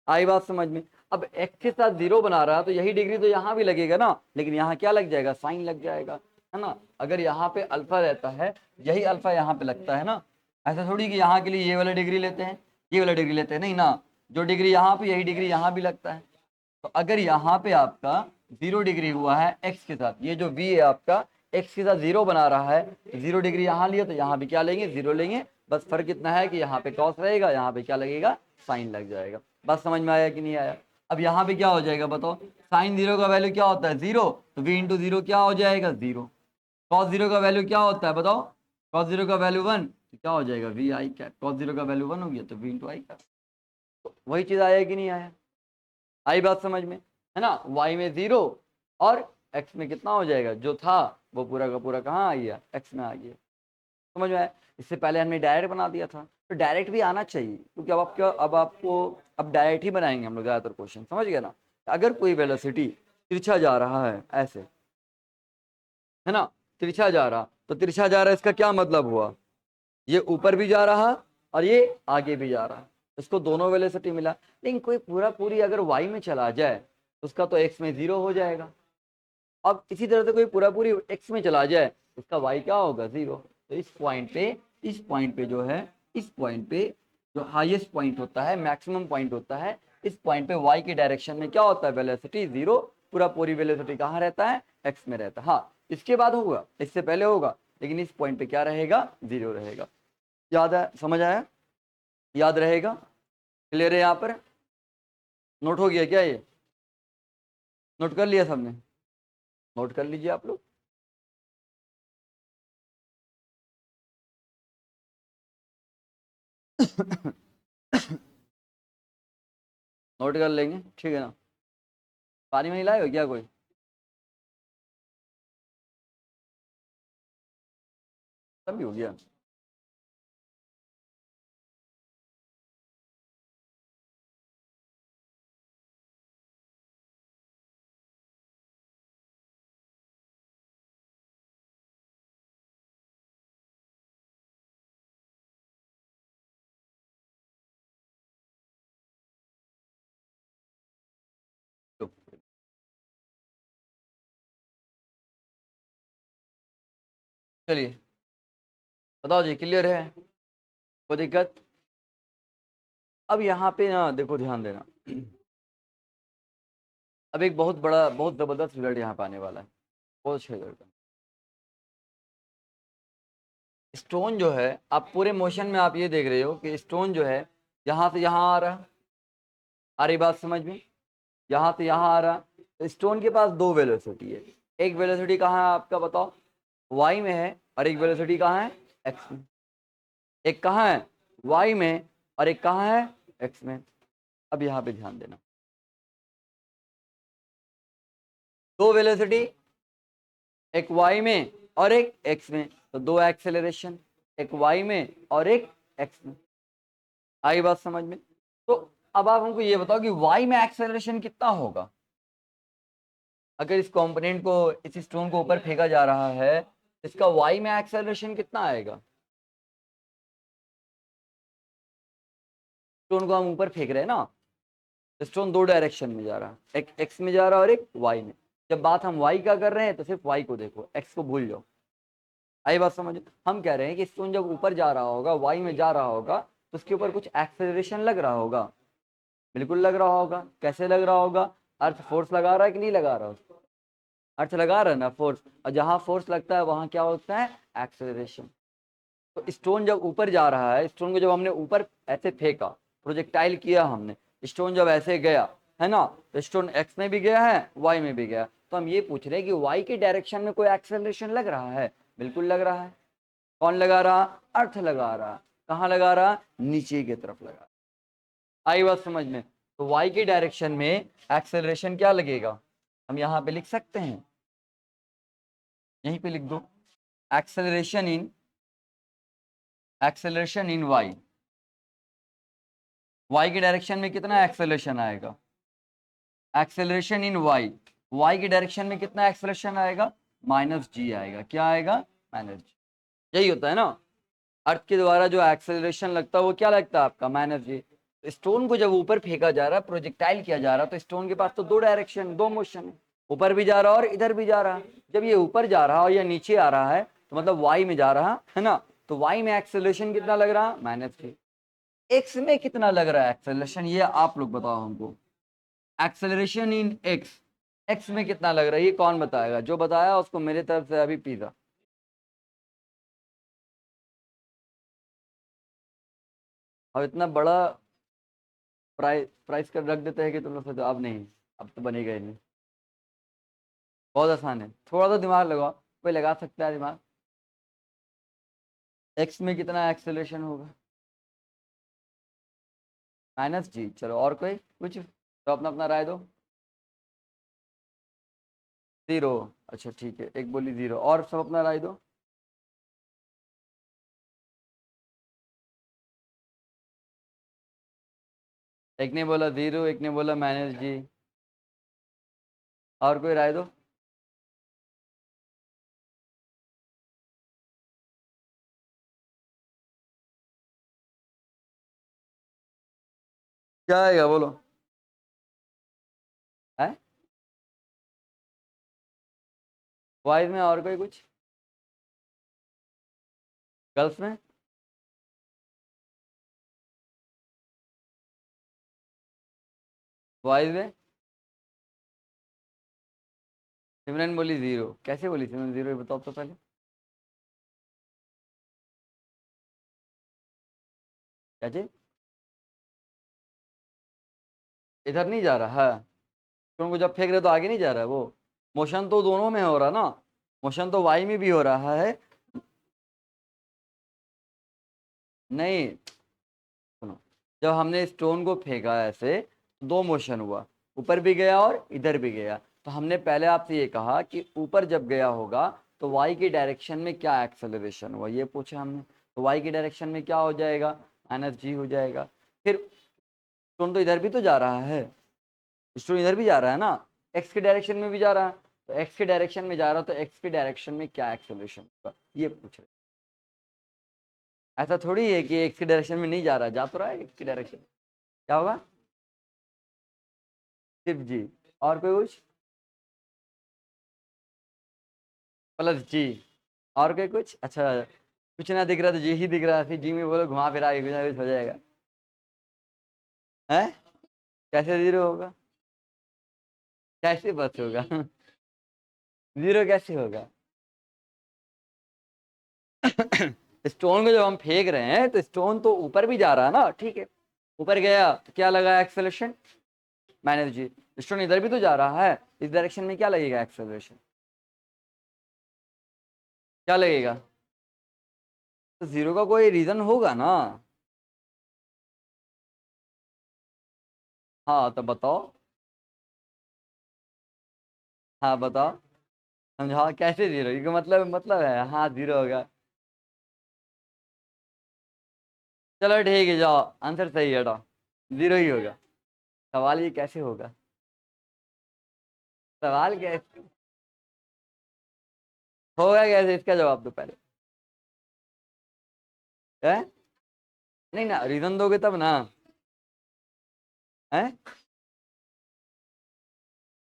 आई बात समझ में। अब एक्स के साथ 0 बना रहा है तो यही डिग्री तो यहाँ भी लगेगा ना, लेकिन यहाँ क्या लग जाएगा, साइन लग जाएगा, है ना। अगर यहाँ पे अल्फा रहता है, यही अल्फा यहाँ पे लगता है ना। ऐसा थोड़ी कि यहाँ के लिए ये वाला डिग्री लेते हैं, ये वाला डिग्री लेते हैं, नहीं ना। जो डिग्री यहाँ पे यही डिग्री यहाँ भी लगता है। तो अगर यहाँ पे आपका 0 डिग्री हुआ है एक्स के साथ, ये जो v है आपका एक्स के साथ 0 बना रहा है, 0 डिग्री यहाँ लिया तो यहाँ भी क्या लेंगे, 0 लेंगे। बस फर्क इतना है कि यहाँ पे कॉस रहेगा, यहाँ पे क्या लगेगा, साइन लग जाएगा। बस समझ में आया कि नहीं आया। अब यहाँ पे क्या हो जाएगा बताओ, साइन 0 का वैल्यू क्या होता है, 0, तो v इंटू 0 क्या हो जाएगा, 0। कॉस 0 का वैल्यू क्या होता है बताओ, कॉस 0 का वैल्यू 1, तो क्या हो जाएगा, वी आई कैप। कॉस 0 का वैल्यू 1 हो गया तो v इंटू आई कैप। तो वही चीज आया कि नहीं आया, आई बात समझ में, है ना। y में 0 और x में कितना हो जाएगा, जो था वो पूरा का पूरा कहाँ आ गया, x में आ गया। समझ में आया। इससे पहले हमने डायरेक्ट बना दिया था, तो डायरेक्ट भी आना चाहिए, क्योंकि अब आपको अब डायरेक्ट ही बनाएंगे हम लोग ज़्यादातर क्वेश्चन, समझ गए ना। अगर कोई वेलोसिटी तिरछा जा रहा है ऐसे, है ना, तिरछा जा रहा, तो तिरछा जा रहा है इसका क्या मतलब हुआ, ये ऊपर भी जा रहा और ये आगे भी जा रहा, इसको दोनों वेलोसिटी मिला। लेकिन कोई पूरा पूरी अगर y में चला जाए तो उसका तो x में 0 हो जाएगा। अब इसी तरह से कोई पूरा पूरी x में चला जाए, इसका y क्या होगा, 0। तो इस पॉइंट पे जो है, इस पॉइंट पे जो हाईएस्ट पॉइंट होता है, मैक्सिमम पॉइंट होता है, इस पॉइंट पे y के डायरेक्शन में क्या होता है, वेलोसिटी 0। पूरा पूरी वेलोसिटी कहाँ रहता है, x में रहता है। हाँ इसके बाद होगा, इससे पहले होगा, लेकिन इस पॉइंट पे क्या रहेगा, 0 रहेगा। याद है, समझ आया, याद रहेगा, क्लियर है यहाँ पर, नोट हो गया क्या ये, नोट कर लिया सबने, नोट कर लीजिए आप लोग। नोट कर लेंगे, ठीक है ना। पानी में नहीं लाए हो क्या कोई, सब भी हो गया। तो चलिए बताओ जी, क्लियर है, कोई दिक्कत। अब यहाँ पे ना देखो, ध्यान देना, अब एक बहुत बड़ा बहुत जबरदस्त रिजल्ट यहाँ पे आने वाला है, बहुत अच्छा रिजल्ट। स्टोन जो है, आप पूरे मोशन में आप ये देख रहे हो कि स्टोन जो है यहाँ से यहाँ आ रहा, आ रही बात समझ में, यहाँ से यहाँ आ रहा। तो स्टोन के पास दो वेलोसिटी है, एक वेलोसिटी कहाँ है आपका बताओ, वाई में है, और एक वेलोसिटी कहाँ है, एक्स में। एक कहाँ है, वाई में, और एक कहाँ है, एक्स में। अब यहाँ पे ध्यान देना, दो वेलोसिटी, एक वाई में और एक एक्स में, तो दो एक्सेलरेशन, एक वाई में और एक एक्स में। आई बात समझ में। तो अब आप हमको ये बताओ कि वाई में एक्सेलरेशन कितना होगा, अगर इस कंपोनेंट को, इस स्टोन को ऊपर फेंका जा रहा है, इसका वाई में एक्सेलरेशन कितना आएगा। स्टोन को हम ऊपर फेंक रहे हैं ना, स्टोन दो डायरेक्शन में जा रहा है, एक एक्स में जा रहा है और एक वाई में। जब बात हम वाई का कर रहे हैं तो सिर्फ वाई को देखो, एक्स को भूल जाओ। आई बात समझ। हम कह रहे हैं कि स्टोन जब ऊपर जा रहा होगा, वाई में जा रहा होगा, तो उसके ऊपर कुछ एक्सेलरेशन लग रहा होगा। बिल्कुल लग रहा होगा। कैसे लग रहा होगा, अर्थ फोर्स लगा रहा है कि नहीं लगा रहा, अर्थ लगा रहा है ना, फोर्स। और जहां फोर्स लगता है वहां क्या होता है, एक्सेलरेशन। तो स्टोन जब ऊपर जा रहा है, स्टोन को जब हमने ऊपर ऐसे फेंका, प्रोजेक्टाइल किया हमने, स्टोन जब ऐसे गया है ना, तो स्टोन एक्स में भी गया है, वाई में भी गया। तो हम ये पूछ रहे हैं कि वाई के डायरेक्शन में कोई एक्सेलरेशन लग रहा है। बिल्कुल लग रहा है। कौन लगा रहा, अर्थ लगा रहा। कहाँ लगा रहा, नीचे की तरफ लगा। आई बात समझ में। तो वाई के डायरेक्शन में एक्सेलरेशन क्या लगेगा, हम यहाँ पे लिख सकते हैं, यहीं पे लिख दो, acceleration in, acceleration in y. Y के डायरेक्शन में कितना एक्सेलरेशन आएगा, एक्सेलरेशन इन वाई, वाई के डायरेक्शन में कितना एक्सेलरेशन आएगा, माइनस जी आएगा। क्या आएगा, माइनस जी। यही होता है ना, अर्थ के द्वारा जो एक्सेलरेशन लगता है वो क्या लगता है आपका, माइनस जी। स्टोन को जब ऊपर फेंका जा रहा है, प्रोजेक्टाइल किया जा रहा है, तो स्टोन के पास तो दो डायरेक्शन, दो मोशन है, ऊपर भी जा रहा है और इधर भी जा रहा है। जब ये ऊपर जा रहा है और ये नीचे आ रहा है, तो मतलब वाई में जा रहा है ना, तो वाई में एक्सेलरेशन कितना लग रहा है, माइनस जी। एक्स में कितना लग रहा है एक्सेलरेशन, ये आप लोग बताओ हमको। एक्सेलरेशन इन एक्स, एक्स में कितना लग रहा है, ये कौन बताएगा, जो बताया उसको मेरे तरफ से अभी पिज्जा। अब इतना बड़ा प्राइस प्राइस कर रख देते हैं कि तुम लोग सोचो अब नहीं, अब तो बनेगा ही नहीं। बहुत आसान है, थोड़ा सा दिमाग लगाओ, कोई लगा सकता है दिमाग। एक्स में कितना एक्सेलरेशन होगा, माइनस जी। चलो और कोई कुछ, तो अपना अपना राय दो। जीरो, अच्छा ठीक है, एक बोली जीरो, और सब अपना राय दो। एक ने बोला जीरो, एक ने बोला माइनस जी, और कोई राय दो। क्या आएगा बोलो, है बॉयज में, और कोई कुछ, गर्ल्स में, बॉयज में। सिमरन बोली जीरो, कैसे बोली सिमरन जीरो, ये बताओ तो पहले। क्या चीज, इधर नहीं जा रहा है, क्योंकि जब फेंक रहे तो आगे नहीं जा रहा है वो, मोशन तो दोनों में हो रहा ना, मोशन तो वाई में भी हो रहा है। नहीं, सुनो, जब हमने स्टोन को फेंका ऐसे, दो मोशन हुआ, ऊपर भी गया और इधर भी गया। तो हमने पहले आपसे ये कहा कि ऊपर जब गया होगा तो वाई की डायरेक्शन में क्या एक्सेलरेशन हुआ, ये पूछा हमने। तो वाई की डायरेक्शन में क्या हो जाएगा, माइनस जी हो जाएगा। फिर स्टोन तो इधर भी तो जा रहा है, स्टोन इधर भी जा रहा है ना, एक्स के डायरेक्शन में भी जा रहा है, तो एक्स के डायरेक्शन में जा रहा है, तो एक्स के डायरेक्शन में क्या एक्सेलरेशन होगा, ये पूछ रहे। ऐसा थोड़ी है कि एक्स के डायरेक्शन में नहीं जा रहा, जा तो रहा है एक्स की डायरेक्शन, क्या होगा, सिर्फ जी। और कोई कुछ, प्लस जी। और कोई कुछ, अच्छा कुछ ना दिख रहा तो जी ही दिख रहा है, फिर जी में बोलो घुमा फिरा के कुछ ना कुछ हो जाएगा, है। कैसे जीरो होगा, कैसे बस होगा जीरो कैसे होगा स्टोन को जब हम फेंक रहे हैं तो स्टोन तो ऊपर भी जा रहा है ना, ठीक है, ऊपर गया तो क्या लगा एक्सेलरेशन, मैंने जी स्टोन इधर भी तो जा रहा है, इस डायरेक्शन में क्या लगेगा एक्सेलरेशन, क्या लगेगा, तो जीरो का कोई रीजन होगा ना। हाँ तो बताओ, हाँ बताओ, समझाओ कैसे जीरो, ये मतलब है हाँ जीरो होगा। चलो ठीक है, जाओ आंसर सही है, हटाओ, जीरो ही होगा। सवाल ये कैसे होगा, सवाल कैसे होगा, कैसे, इसका जवाब दो पहले। है, नहीं ना, रीजन दोगे तब ना। है,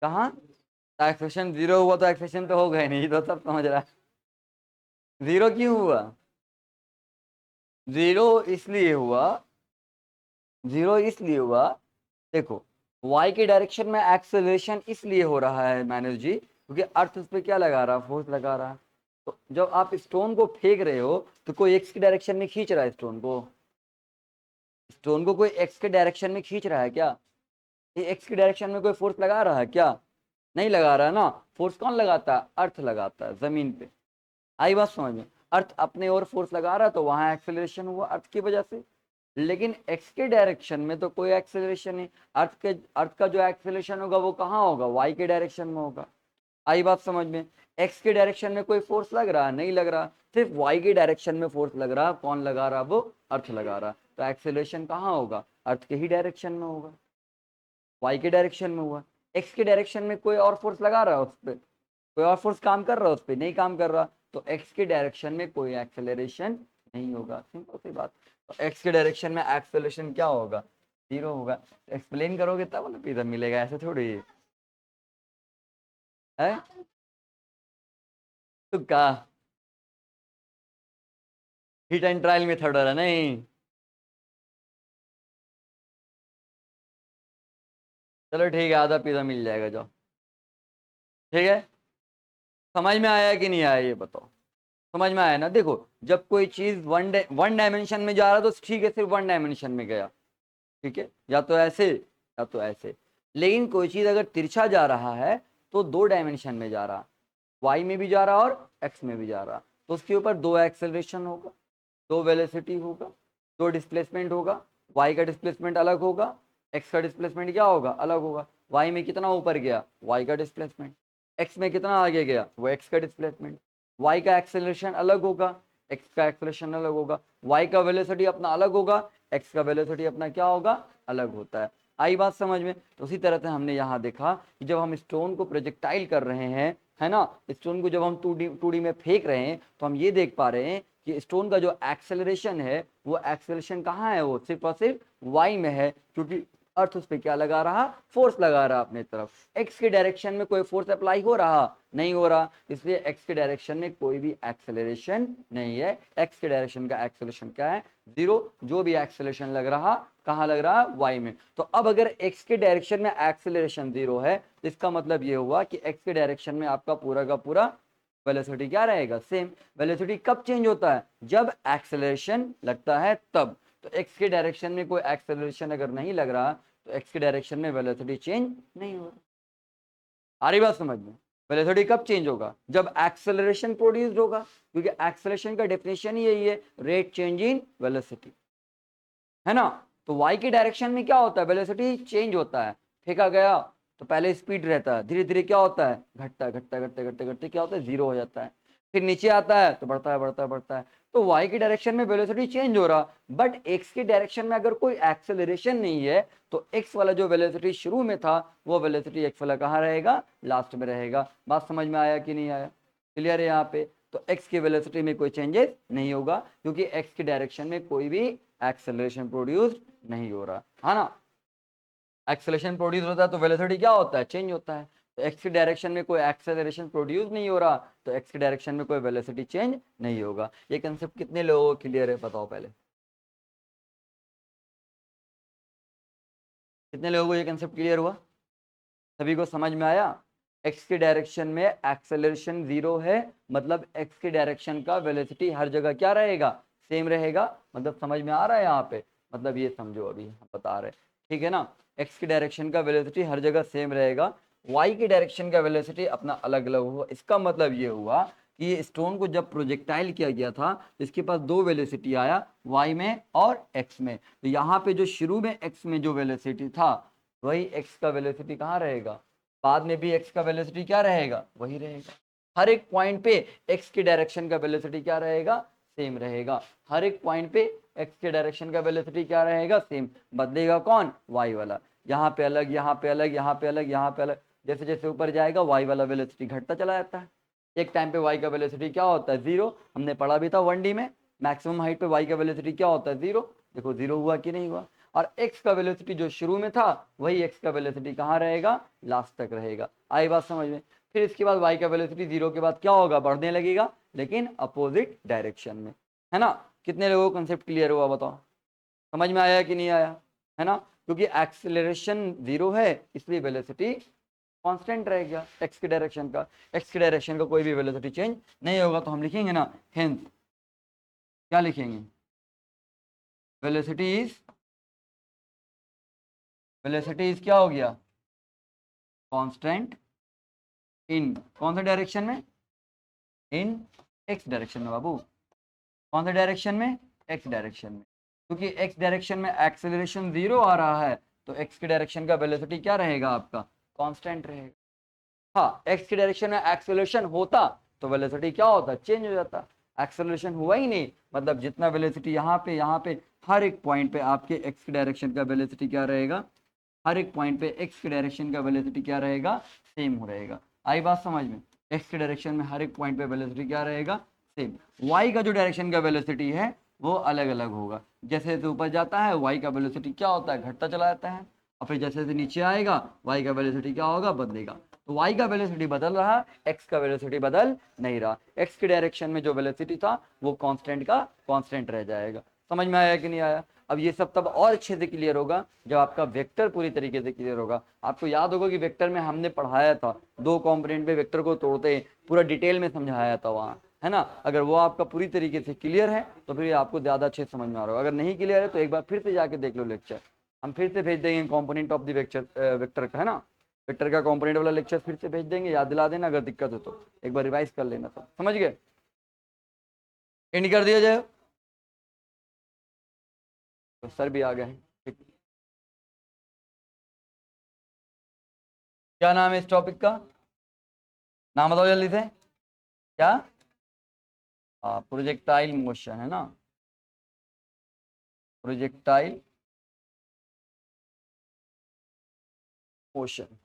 कहाँ, एक्सप्रेशन जीरो हुआ तो एक्सप्रेशन तो हो गए नहीं, तो सब समझ रहा है। जीरो क्यों हुआ, जीरो इसलिए हुआ, जीरो इसलिए हुआ, देखो y के डायरेक्शन में एक्सेलरेशन इसलिए हो रहा है मैनेज जी, क्योंकि अर्थ उस पर क्या लगा रहा है, फोर्स लगा रहा है। तो जब आप स्टोन को फेंक रहे हो तो कोई एक्स की डायरेक्शन में खींच रहा है स्टोन को, स्टोन को कोई एक्स के डायरेक्शन में खींच रहा है क्या, ये एक्स की डायरेक्शन में कोई फोर्स लगा रहा है क्या, नहीं लगा रहा है ना। फोर्स कौन लगाता है, अर्थ लगाता है जमीन पे। आई बात समझ में, अर्थ अपने ओर फोर्स लगा रहा है तो वहां एक्सेलरेशन हुआ अर्थ की वजह से। लेकिन एक्स के डायरेक्शन में तो कोई एक्सेलरेशन नहीं, अर्थ का जो एक्सेलरेशन होगा वो कहाँ होगा, वाई के डायरेक्शन में होगा। आई बात समझ में, एक्स के डायरेक्शन में कोई फोर्स लग रहा है, नहीं लग रहा, सिर्फ वाई के डायरेक्शन में फोर्स लग रहा, कौन लगा रहा, वो अर्थ लगा रहा, तो एक्सेलरेशन कहाँ होगा, अर्थ के ही डायरेक्शन में होगा, वाई के डायरेक्शन में हुआ। एक्स के डायरेक्शन में कोई और फोर्स लगा रहा है उस पर, कोई और फोर्स काम कर रहा है उस पर, नहीं काम कर रहा, तो एक्स के डायरेक्शन में कोई एक्सेलरेशन नहीं होगा, सिंपल सी बात। तो एक्स के डायरेक्शन में एक्सेलरेशन क्या होगा, जीरो होगा। एक्सप्लेन करोगे तब ना पिज्जा मिलेगा, ऐसे थोड़ी है, तुक्का, हिट एंड ट्रायल मेथड हो रहा नहीं। चलो ठीक है, आधा पिज्जा मिल जाएगा, जाओ, ठीक है। समझ में आया कि नहीं आया ये बताओ, समझ में आया ना। देखो जब कोई चीज वन डायमेंशन में जा रहा तो ठीक है, सिर्फ वन डायमेंशन में गया, ठीक है, या तो ऐसे या तो ऐसे। लेकिन कोई चीज अगर तिरछा जा रहा है तो दो डायमेंशन में जा रहा, वाई में भी जा रहा और एक्स में भी जा रहा, तो उसके ऊपर दो एक्सेलरेशन होगा, दो वेलोसिटी होगा, दो डिस्प्लेसमेंट होगा। वाई का डिस्प्लेसमेंट अलग होगा, एक्स का डिस्प्लेसमेंट क्या होगा, अलग होगा। वाई में कितना ऊपर गया, वाई का डिस्प्लेसमेंट, एक्स में कितना आगे गया, वो एक्स का डिस्प्लेसमेंट। वाई का एक्सेलरेशन अलग होगा, एक्स का एक्सेलरेशन अलग होगा। वाई का वेलोसिटी अपना अलग होगा, एक्स का वेलोसिटी अपना क्या होगा, अलग होता है। आई बात समझ में। तो उसी तरह से हमने यहाँ देखा कि जब हम स्टोन को प्रोजेक्टाइल कर रहे हैं, है ना, स्टोन को जब हम टू डी में फेंक रहे हैं तो हम ये देख पा रहे हैं कि स्टोन का जो एक्सेलरेशन है वो एक्सेलरेशन कहाँ है, वो सिर्फ और सिर्फ वाई में है, क्योंकि अर्थ उस पर क्या लगा रहा, फोर्स लगा रहा अपने तरफ। एक्स के डायरेक्शन में कोई फोर्स अप्लाई हो रहा, नहीं हो रहा, इसलिए एक्स के डायरेक्शन में कोई भी एक्सेलरेशन नहीं है। एक्स के डायरेक्शन का एक्सेलरेशन क्या है, जीरो। जो भी एक्सेलरेशन लग रहा कहाँ लग रहा, वाई में। तो अब अगर एक्स के डायरेक्शन में एक्सेलरेशन जीरो है तो इसका मतलब ये हुआ कि एक्स के डायरेक्शन में आपका पूरा का पूरा वेलोसिटी क्या रहेगा, सेम। वेलोसिटी कब चेंज होता है, जब एक्सेलरेशन लगता है तब। तो एक्स के डायरेक्शन में कोई एक्सेलरेशन अगर नहीं लग रहा तो एक्स के डायरेक्शन में वेलोसिटी चेंज नहीं हो रहा। आ रही बात समझ में। वेलोसिटी कब चेंज होगा, जब एक्सेलरेशन प्रोड्यूस्ड होगा, क्योंकि एक्सेलरेशन का डेफिनेशन ही यही है, रेट चेंज इन वेलोसिटी, है ना। तो वाई के डायरेक्शन में क्या होता है, वेलोसिटी चेंज होता है। फेंका गया तो पहले स्पीड रहता है, धीरे धीरे क्या होता है, घटता है, घटता घटते घटते घटते क्या होता है, जीरो हो जाता है। फिर नीचे आता है तो बढ़ता है, बढ़ता है, बढ़ता है। तो वाई के डायरेक्शन में वेलोसिटी चेंज हो रहा, बट एक्स के डायरेक्शन में अगर कोई एक्सेलरेशन नहीं है तो एक्स वाला जो वेलोसिटी शुरू में था वो वेलोसिटी एक्स वाला कहाँ रहेगा, लास्ट में रहेगा। बात समझ में आया कि नहीं आया, क्लियर है यहाँ पे। तो एक्स की वेलोसिटी में कोई चेंजेस नहीं होगा, क्योंकि एक्स की डायरेक्शन में कोई भी एक्सेलरेशन प्रोड्यूस नहीं हो रहा, है ना। एक्सेलरेशन प्रोड्यूस होता है तो वेलोसिटी क्या होता है, चेंज होता है। तो एक्स की डायरेक्शन में कोई एक्सेलरेशन प्रोड्यूस नहीं हो रहा तो एक्स की डायरेक्शन में कोई वेलोसिटी चेंज नहीं होगा। ये कंसेप्ट कितने लोगों को क्लियर है, बताओ पहले, कितने लोगों को ये कंसेप्ट क्लियर हुआ, सभी को समझ में आया। एक्स की डायरेक्शन में एक्सेलरेशन 0 है, मतलब एक्स की डायरेक्शन का वेलोसिटी हर जगह क्या रहेगा, सेम रहेगा। मतलब समझ में आ रहा है यहाँ पे, मतलब ये समझो अभी हम बता रहे हैं, ठीक है ना। एक्स की डायरेक्शन का वेलोसिटी हर जगह सेम रहेगा, वाई की डायरेक्शन का वेलोसिटी अपना अलग अलग हुआ। इसका मतलब ये हुआ कि ये स्टोन को जब प्रोजेक्टाइल किया गया था इसके पास दो वेलोसिटी आया, वाई में और एक्स में। तो यहाँ पे जो शुरू में एक्स में जो वेलोसिटी था वही एक्स का वेलोसिटी कहाँ रहेगा, बाद में भी एक्स का वेलोसिटी क्या रहेगा, वही रहेगा। हर एक पॉइंट पे एक्स की डायरेक्शन का वेलोसिटी क्या रहेगा, सेम रहेगा। हर एक पॉइंट पे एक्स के डायरेक्शन का वेलोसिटी क्या रहेगा, सेम। बदलेगा कौन, वाई वाला। यहाँ पे अलग, यहाँ पे अलग, यहाँ पे अलग, यहाँ पे अलग। जैसे जैसे ऊपर जाएगा वाई वाला वेलोसिटी घटता चला जाता है। एक टाइम पे वाई का वेलोसिटी क्या होता है, 0। हमने पढ़ा भी था 1D में, मैक्सिमम हाइट पे वाई का वेलोसिटी क्या होता है, 0। देखो 0 हुआ कि नहीं हुआ। और एक्स का वेलोसिटी जो शुरू में था वही एक्स का वेलोसिटी कहाँ रहेगा, लास्ट तक रहेगा। आई बात समझ में। फिर इसके बाद वाई का वेलोसिटी 0 के बाद क्या होगा, बढ़ने लगेगा, लेकिन अपोजिट डायरेक्शन में, है ना। कितने लोगों को कंसेप्ट क्लियर हुआ बताओ, समझ में आया कि नहीं आया, है ना। क्योंकि एक्सेलरेशन 0 है इसलिए वेलोसिटी कांस्टेंट रहेगा एक्स की डायरेक्शन का। एक्स की डायरेक्शन का कोई भी वेलोसिटी चेंज नहीं होगा। तो हम लिखेंगे ना, हेंस क्या लिखेंगे, वेलोसिटी इज क्या हो गया, कांस्टेंट इन कौन सा डायरेक्शन में, इन एक्स डायरेक्शन में बाबू। कौन सा डायरेक्शन में, एक्स डायरेक्शन में। क्योंकि एक्स डायरेक्शन में एक्सेलरेशन 0 आ रहा है तो एक्स की डायरेक्शन का वेलोसिटी क्या रहेगा आपका, कांस्टेंट रहेगा। हाँ, एक्स की डायरेक्शन में एक्सेलरेशन होता तो वेलोसिटी क्या होता, चेंज हो जाता। एक्सेलरेशन हुआ ही नहीं, मतलब जितना वेलोसिटी यहाँ पे हर एक पॉइंट पे आपके एक्स की डायरेक्शन का वेलोसिटी क्या रहेगा, हर एक पॉइंट पे एक्स की डायरेक्शन का वेलोसिटी क्या रहेगा, सेम हो रहेगा। आई बात समझ में। एक्स की डायरेक्शन में हर एक पॉइंट पे वेलोसिटी क्या रहेगा, सेम। वाई का जो डायरेक्शन का वेलोसिटी है वो अलग अलग होगा। जैसे जैसे ऊपर जाता है वाई का वेलोसिटी क्या होता है, घटता चला जाता है। और फिर जैसे जैसे नीचे आएगा वाई का वेलोसिटी क्या होगा, बदलेगा। तो वाई का वेलोसिटी बदल रहा, एक्स का वेलोसिटी बदल नहीं रहा। एक्स की डायरेक्शन में जो वेलोसिटी था वो कांस्टेंट का कांस्टेंट रह जाएगा। समझ में आया कि नहीं आया। अब ये सब तब और अच्छे से क्लियर होगा जब आपका वेक्टर पूरी तरीके से क्लियर होगा। आपको याद होगा कि वेक्टर में हमने पढ़ाया था, दो कंपोनेंट में वेक्टर को तोड़ते पूरा डिटेल में समझाया था वहाँ, है ना। अगर वो आपका पूरी तरीके से क्लियर है तो फिर आपको ज़्यादा अच्छे समझ में आ रहा होगा। अगर नहीं क्लियर है तो एक बार फिर से जाके देख लो लेक्चर, हम फिर से भेज देंगे कंपोनेंट ऑफ द वेक्टर का, है ना। वेक्टर का कंपोनेंट वाला लेक्चर फिर से भेज देंगे, याद दिला देना अगर दिक्कत हो तो एक बार रिवाइज कर लेना। सब समझ गए, एंड कर दिया जाए। तो सर भी आ गए हैं, ठीक। क्या नाम है इस टॉपिक का, नाम बताओ जल्दी से। क्या, प्रोजेक्टाइल मोशन, है ना। Projectile motion.